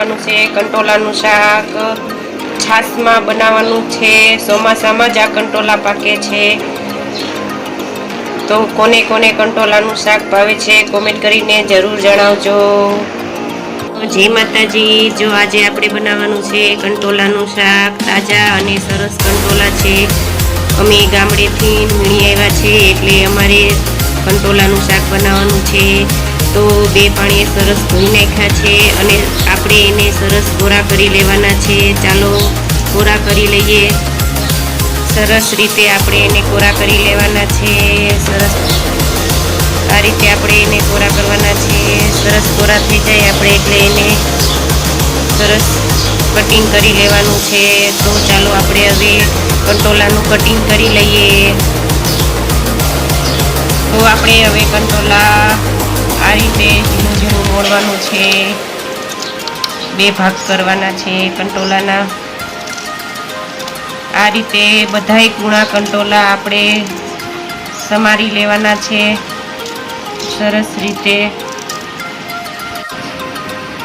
કંટોલાનું શાક છાશમાં બનાવવાનું છે। ચોમાસામાં જ આ કંટોલા પાકે છે। તો કોને કોને કંટોલાનું શાક ભાવે છે કોમેન્ટ કરીને જરૂર જણાવજો। જય માતાજી। જો આજે આપણે બનાવવાનું છે કંટોલાનું શાક। તાજા અને સરસ કંટોલા છે। અમે ગામડેથી વીણી આવ્યા છે એટલે અમારે કંટોલાનું શાક બનાવવાનું છે। તો બે પાણીએ સરસ ધોઈ નાખ્યા છે અને આપણે એને સરસ કોરા કરી લેવાના છે। ચાલો કોરા કરી લઈએ। સરસ રીતે આપણે એને કોરા કરી લેવાના છે। સરસ આ રીતે આપણે એને કોરા કરવાના છે। સરસ કોરા થઈ જાય આપણે એટલે એને સરસ કટિંગ કરી લેવાનું છે। તો ચાલો આપણે હવે કંટોલાનું કટિંગ કરી લઈએ। તો આપણે હવે કંટોલા આ રીતે ઝીણું ઝીણું મોડવાનું છે। બે ભાગ કરવાના છે કંટોલાના। આ રીતે બધાય કૂણા કંટોલા આપણે સમારી લેવાના છે સરસ રીતે।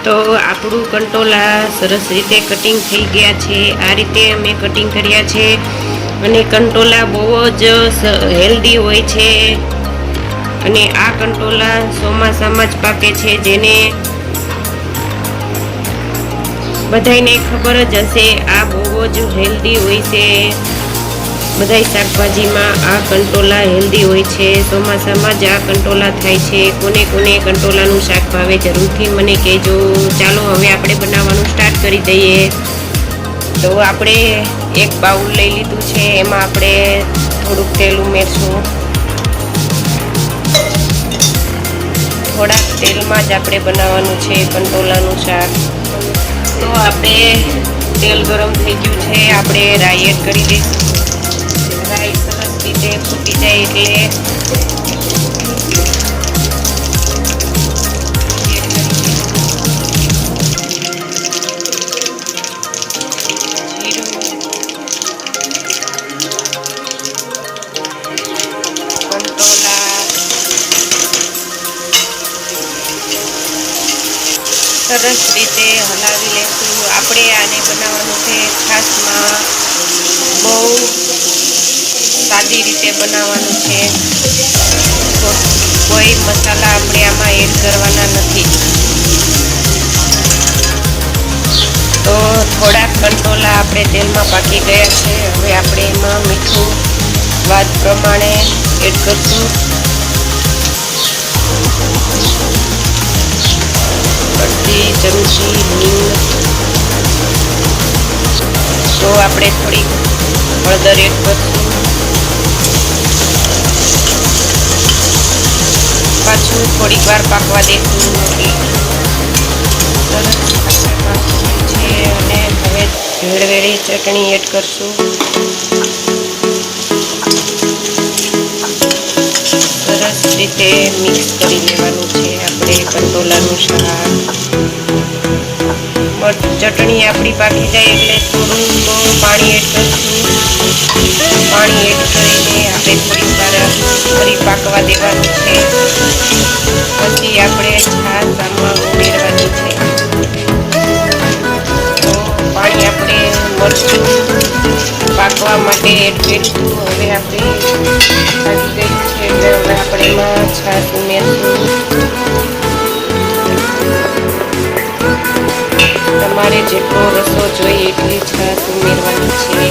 તો આપણું કંટોલા સરસ રીતે કટિંગ થઈ ગયા છે। આ રીતે અમે કટિંગ કર્યા છે અને કંટોલા બહુ જ હેલ્ધી હોય છે અને આ કંટોલા ચોમાસામાં જ પાકે છે જેને બધાને ખબર જ હશે। આ બહુ જ હેલ્ધી હોય છે। બધાય શાકભાજીમાં આ કંટોલા હેલ્ધી હોય છે। ચોમાસામાં જ આ કંટોલા થાય છે। કોને કોને કંટોલાનું શાક ભાવે જરૂરથી મને કહેજો। ચાલો હવે આપણે બનાવવાનું સ્ટાર્ટ કરી દઈએ। તો આપણે એક બાઉલ લઈ લીધું છે। એમાં આપણે થોડુંક તેલ ઉમેરશું। થોડાક તેલમાં જ આપણે બનાવવાનું છે કંટોલાનું શાક। તો આપણે તેલ ગરમ થઈ ગયું છે। આપણે રાઈ એડ કરી દઈશું। રાઈ સરસ રીતે ફૂટી જાય એટલે સરસ રીતે હલાવી લેશું। આપણે આને બનાવવાનું છે છાશમાં। બહુ સાદી રીતે બનાવવાનું છે। કોઈ મસાલા આપણે આમાં એડ કરવાના નથી। તો થોડાક કંટોલા આપણે તેલમાં પાકી ગયા છે। હવે આપણે એમાં મીઠું સ્વાદ પ્રમાણે એડ કરશું। અડધી ચમચી હિંગ। તો આપણે થોડીક હળદર એડ કરશું। પાછું થોડીક વાર પાકવા દઈશું। સરસ છે અને હવે ભેળવેળી ચટણી એડ કરશું। સરસ રીતે મિક્સ કરી લેવાનું છે આપણે કંટોલાનું શાક। ચટણી આપણી પાકી જાય એટલે થોડું પાણી એડ કરશું। પાણી એડ કરીને આપણે થોડીક વાર ફરી પાકવા દેવાનું છે। પછી આપણે છાશ આમાં ઉમેરવાની છે। તો પાણી આપણે મરચું પાકવા માટે એડ કરીશું। હવે આપણે પાકી ગયું છે એટલે હવે આપણે એમાં છાશ ઉમેરશું। તમારે જેટલો રસો જોઈએ એટલી છાશ ઉમેરવાની છે।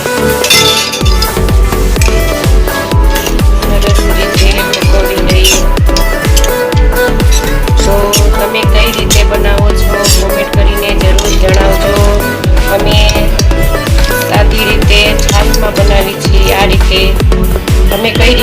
સરસ રીતે પકોડી લઈએ। તો તમે કઈ રીતે બનાવો છો કોમેન્ટ કરીને જરૂર જણાવજો। અમે સાદી રીતે છાશમાં બનાવી છીએ આ રીતે। તમે કઈ